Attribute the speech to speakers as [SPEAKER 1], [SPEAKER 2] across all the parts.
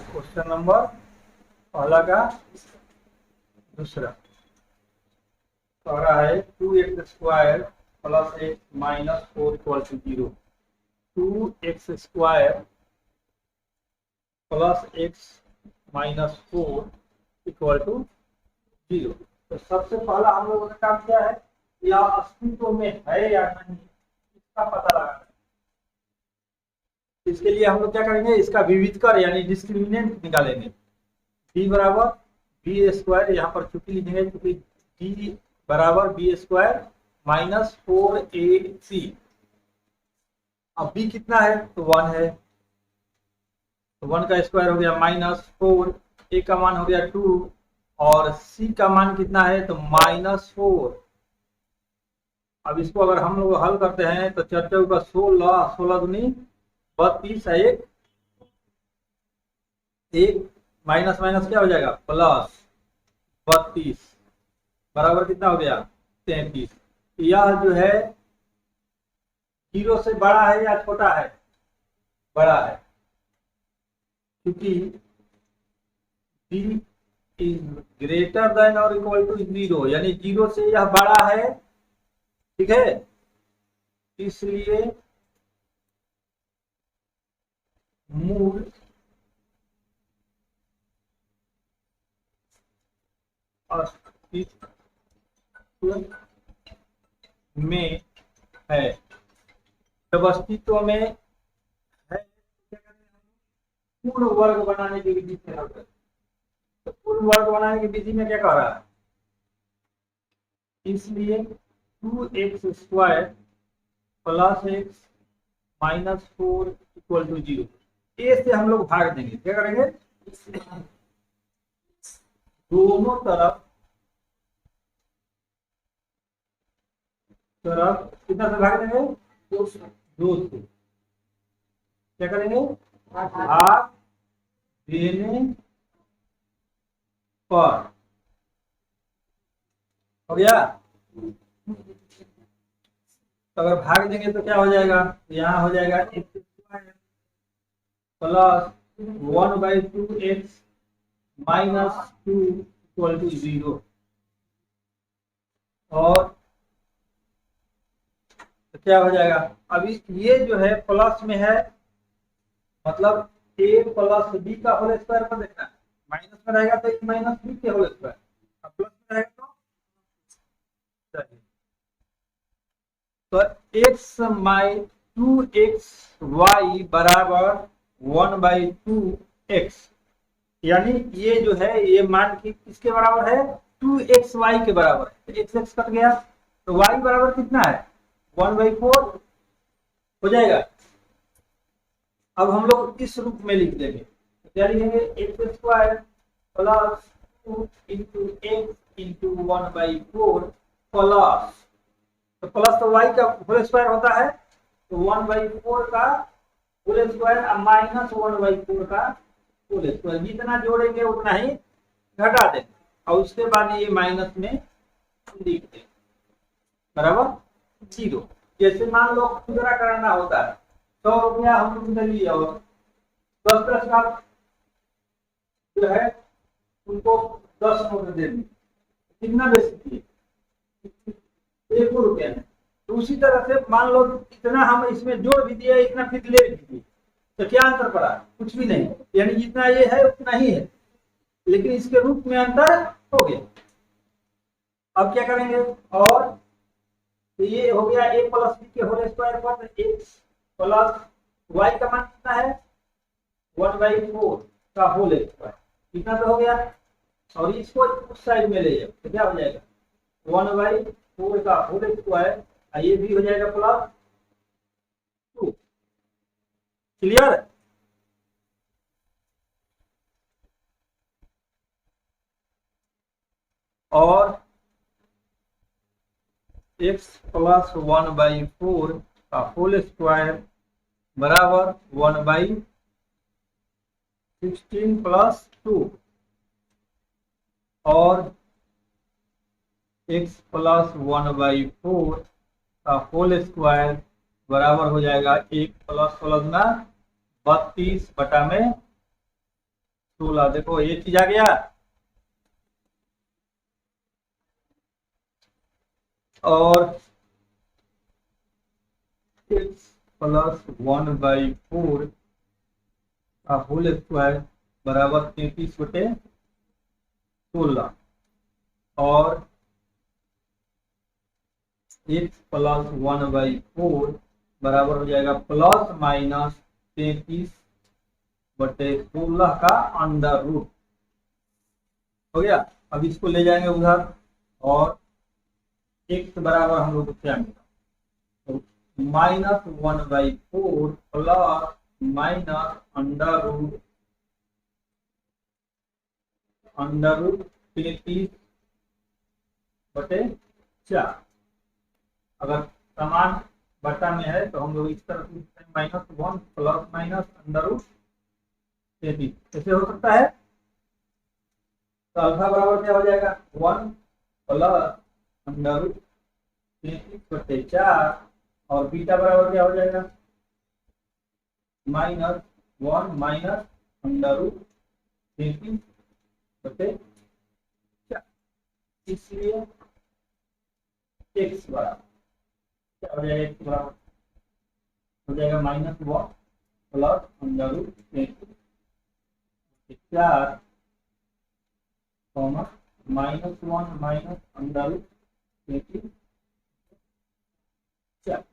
[SPEAKER 1] Question number पहला का दूसरा तो आ रहा है 2x² plus x minus 4 equal to 0। 2x² plus x minus 4 equal to 0। तो सबसे पहला हम लोगों ने काम किया है यह अस्तित्व में है या नहीं इसका पता लगाना है। इसके लिए हम लोग क्या करेंगे, इसका विविधकर यानी डिस्क्रिमिनेंट निकालेंगे। b बराबर b² यहाँ पर चूंकि लिखेंगे क्योंकि d बराबर b² माइनस 4ac। अब b कितना है तो 1 है, तो 1 का स्क्वायर हो गया माइनस 4, a का मान हो गया 2 और c का मान कितना है तो माइनस 4। अब इसको अगर हम लोग हल करते हैं तो 4 का 16, 16 दूनी 32 है, एक माइनस माइनस क्या हो जाएगा प्लस 32 बराबर कितना हो गया 33। यह जो है 0 से बड़ा है या छोटा है, बड़ा है, क्योंकि b इज ग्रेटर देन और इक्वल टू 0 यानी 0 से यह बड़ा है, ठीक है। इसलिए मूल अस्तित्व में है। जब अस्तित्व में है पूर्ण वर्ग बनाने की विधि से हल करें। तो पूर्ण वर्ग बनाने की विधि में क्या कह रहा है, इसलिए 2x² plus x minus 4 equal to 0। A से हम लोग भाग देंगे, क्या करेंगे दोनों तरफ कितना से भाग देंगे 2 से। क्या करेंगे भाग देने पर हो गया। तो अगर भाग देंगे तो क्या हो जाएगा, यहाँ हो जाएगा x² plus 1/2x minus 2 equal to 0। और तो क्या हो जाएगा, अभी ये जो है प्लस में है मतलब a प्लस b का होल स्क्वायर पर देखना है, माइनस में रहेगा तो a माइनस b के होल स्क्वायर, अब प्लस में रहेगा तो x माइ 2xy बराबर 1/2x, यानी ये जो है ये मान की किसके बराबर है 2xy के बराबर है। x x कट गया तो y बराबर कितना है 1/4 हो जाएगा। अब हम लोग इस रूप में लिख देंगे, तो क्या लिखेंगे x² plus 2 into x into 1/4 plus, तो प्लस तो y का होल स्क्वायर होता है तो 1/4 का होल स्क्वायर माइनस 1/4 का होल स्क्वायर, जितना जोड़ेंगे उतना ही घटा देंगे और उसके बाद ये माइनस में लिख देंगे बराबर 0। जैसे मान लो खुदरा कराना होता है 100 रुपया हम लोग ने लिया और 10 का जो है उनको 10 नोट दे दी, कितना बेचती है 1 रुपया में। तो उसी तरह से मान लो इतना हम इसमें जोड़ भी दिया इतना फिर ले भी दिए तो क्या अंतर पड़ा, कुछ भी नहीं, यानी जितना ये है उतना ही है लेकिन इसके रूप में अंतर हो गया। अब क्या करेंगे, और तो ये हो गया a प्लस b के होल स्क्वायर पर x प्लस y का मान कितना है 1/4 का होल स्क्वायर, कितना तो हो गया। और इसको उस साइड में ले जाओ तो क्या हो जाएगा 1/4 का होल स्क्वायर, ये भी हो जाएगा प्लस 2। क्लियर। और x प्लस 1/4 का होल स्क्वायर बराबर 1/16 प्लस 2 और x प्लस 1/4 का होल स्क्वायर बराबर हो जाएगा 1 प्लस 16 32 बटा में 16। देखो ये चीज आ गया, और x प्लस 1/4 का होल स्क्वायर बराबर 33/16, और x प्लस 1/4 बराबर हो जाएगा प्लस माइनस 33/16 का अंडर रूट। हो गया। अब इसको ले जाएंगे उधर, और x बराबर हम लोग को क्या मिला, तो -1/4 प्लस माइनस अंडर रूट 33/4। अगर समान बटा में है तो हम लोग इस तरफ -1 प्लस माइनस अंडर रूट 33 कैसे हो सकता है। तो अल्फा बराबर क्या हो जाएगा, 1 प्लस अंडर रूट 33/4, और बीटा बराबर क्या हो जाएगा, -1 माइनस अंडर रूट 33/4। इसलिए x बराबर क्या हो जाएगा, x बराबर हो जाएगा -1 plus under root 33/4, -1 minus under root 33/4।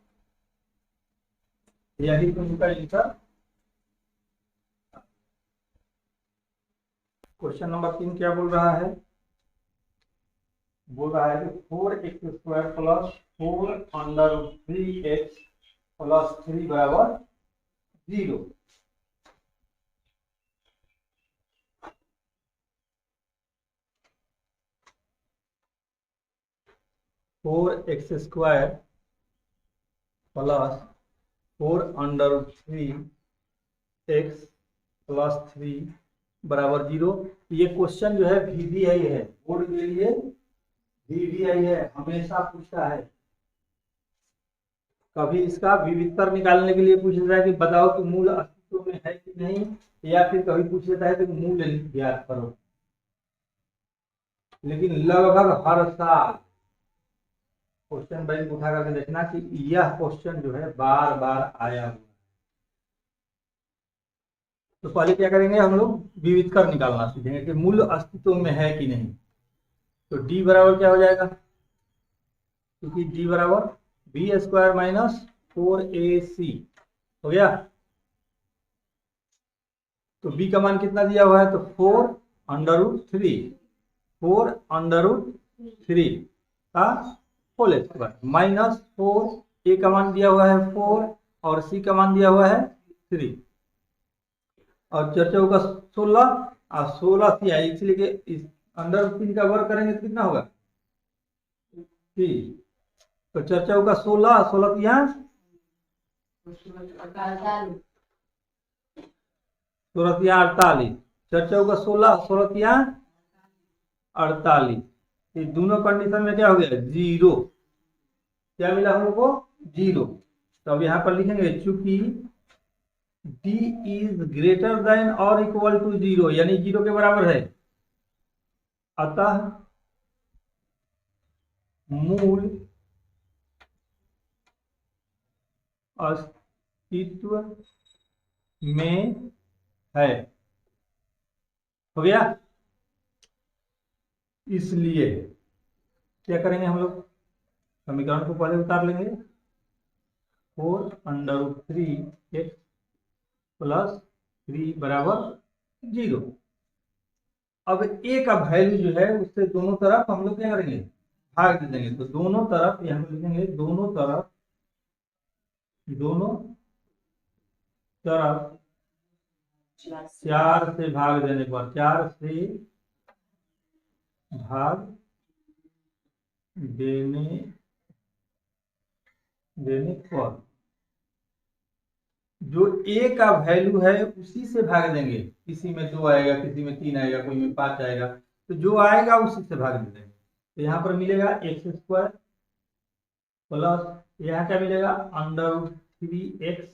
[SPEAKER 1] यही तो उनका आंसर। क्वेश्चन नंबर 3 क्या बोल रहा है, बोल रहा है कि 4x² प्लस 4√3x प्लस 3 बराबर 0। 4x² प्लस 4√3x प्लस 3 बराबर 0। ये क्वेश्चन जो है VBI है, बोर्ड के लिए VBI है, हमेशा पूछता है। कभी इसका विविधतर निकालने के लिए पूछ लेता है कि बताओ कि मूल अस्तित्व में है कि नहीं, या फिर कभी पूछ लेता है कि मूल ज्ञात करो। लेकिन लगभग हर साल क्वेश्चन बैंक उठा करके देखना कि यह क्वेश्चन जो है बार बार आया हुआ। तो पहले क्या करेंगे, हम लोग विविधकर निकालना सीखेंगे कि मूल अस्तित्व में है कि नहीं। तो d बराबर क्या हो जाएगा, क्योंकि d बराबर b² माइनस 4ac हो गया। तो b का मान कितना दिया हुआ है, तो 4√3 का होल स्क्वायर माइनस 4, a का मान दिया हुआ है 4 और c का मान दिया हुआ है 3, और चर्चा होगा 16 और 16 से आई, इसलिए कि इस अंडर 3 का वर्ग करेंगे तो कितना होगा 3। तो चर्चा होगा 16 16 यहाँ 16 चर्चा होगा 16 16 यहाँ 48। ये दोनों कंडीशन में क्या हो गया 0, क्या मिला हम लोग को 0। तो अब यहाँ पर लिखेंगे चूंकि d इज ग्रेटर देन और इक्वल टू 0, यानी 0 के बराबर है, अतः मूल अस्तित्व में है। हो गया। इसलिए क्या करेंगे हम लोग, समीकरण को पहले उतार लेंगे, 4√3x प्लस 3 बराबर 0। अब a का वैल्यू जो है उससे दोनों तरफ हम लोग क्या करेंगे, भाग दे देंगे। तो दोनों तरफ यहाँ पर लिखेंगे, दोनों तरफ 4 से भाग देने पर, 4 से भाग देने पर जो a का वैल्यू है उसी से भाग देंगे। किसी में 2 आएगा, किसी में 3 आएगा, कोई में 5 आएगा, तो जो आएगा उसी से भाग दे देंगे। तो यहाँ पर मिलेगा x² प्लस यहाँ क्या मिलेगा अंडर√3x,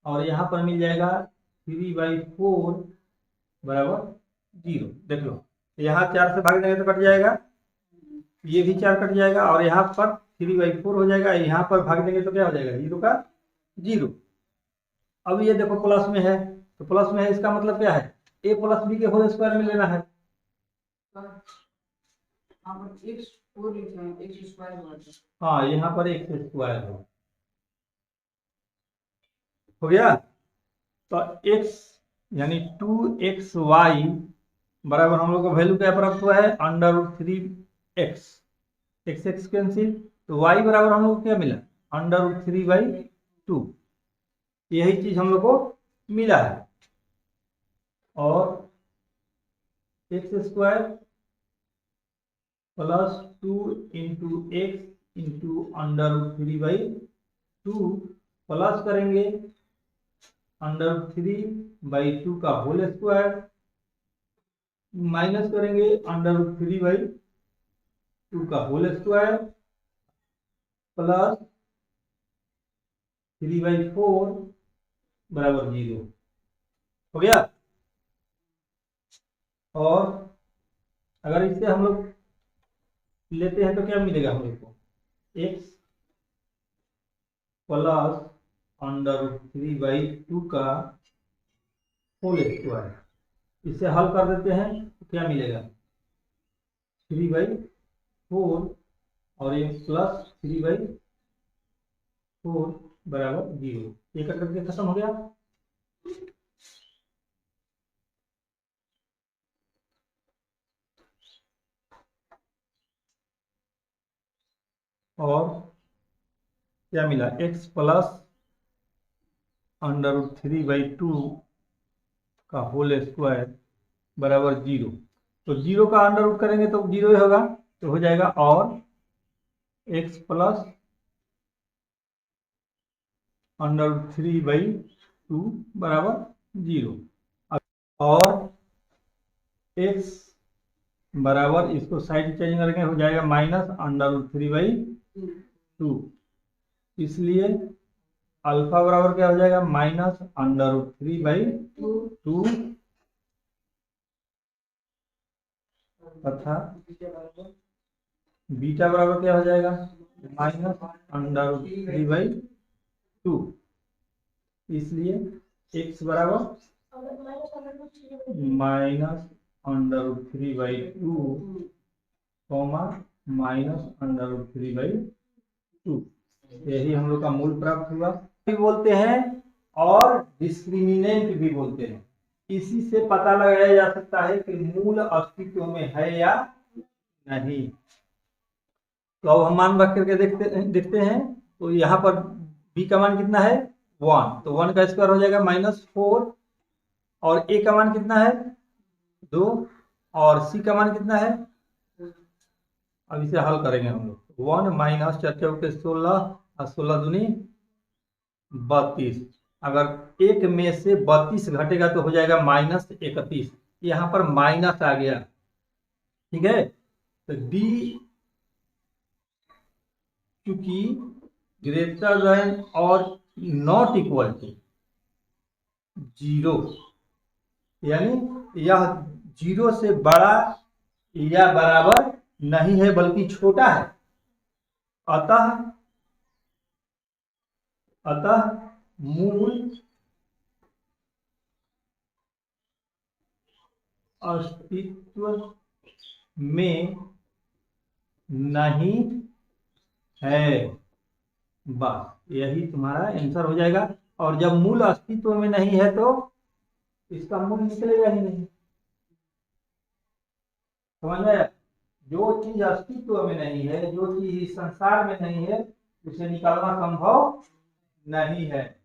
[SPEAKER 1] और यहाँ पर मिल जाएगा 3/4 बराबर 0। देख लो, यहाँ 4 से भाग देंगे तो कट जाएगा, ये भी 4 कट जाएगा, और यहाँ पर 3/4 हो जाएगा। यहाँ पर भाग देंगे तो क्या हो जाएगा, 0 का 0। अब ये देखो प्लस में है, तो प्लस में है इसका मतलब क्या है, a प्लस बी के होल स्क्वायर में लेना है। हाँ, यहाँ पर एक्स स्क्वायर हो गया। तो x यानी 2xy बराबर हम लोग को वैल्यू क्या प्राप्त हुआ है, √3x। एक्स एक्स कैंसिल, तो y बराबर हम लोग को क्या मिला, √3/2। यही चीज हम लोग को मिला है। और x square plus 2 into x into √3/2 plus करेंगे √3/2 का होल स्क्वायर, माइनस करेंगे √3/2 का होल स्क्वायर प्लस 3/4 बराबर 0 हो गया। और अगर इससे हम लोग लेते हैं तो क्या मिलेगा हम लोग को, x प्लस √3/2 का होल स्क्वायर। इसे हल कर देते हैं तो क्या मिलेगा, 3/4 और ये प्लस 3/4 बराबर 0। ये कट करके खत्म हो गया। और क्या मिला, x प्लस √3/2 का होल स्क्वायर बराबर 0। तो 0 का अंडर रूट करेंगे तो 0 ही होगा, तो हो जाएगा और x प्लस √3/2 बराबर 0। और x बराबर, इसको साइड चेंज करके हो जाएगा माइनस √3/2। इसलिए अल्फा बराबर क्या हो जाएगा, माइनस √3/2 तथा बीटा बराबर क्या हो जाएगा, माइनस √3/2। इसलिए x बराबर माइनस √3/2 माइनस √3/2। यही हम लोग का मूल प्राप्त हुआ। भी बोलते हैं और डिस्क्रिमिनेंट भी बोलते हैं। इसी से पता लगाया जा सकता है कि मूल अस्तित्व में है या नहीं। तो अब हम मान रख करके देखते हैं। तो यहाँ पर b का मान कितना है, 1, तो 1 का स्क्वायर हो जाएगा -4। और a का मान कितना है, 2, और c का मान कितना है। अब इसे हल करेंगे हम लोग। 1 माइनस 4 16 और 16 दूनी 32। अगर एक में से 32 घटेगा तो हो जाएगा -31। यहाँ पर माइनस आ गया, ठीक है। तो d चूंकि ग्रेटर देन और नॉट इक्वल टू 0, यानी यह 0 से बड़ा या बराबर नहीं है बल्कि छोटा है। अतः मूल अस्तित्व में नहीं है, बस यही तुम्हारा आंसर हो जाएगा। और जब मूल अस्तित्व में नहीं है तो इसका मूल निकलेगा ही नहीं। समझ में आया? जो चीज अस्तित्व में नहीं है, जो चीज इस संसार में नहीं है, उसे निकालना संभव नहीं है।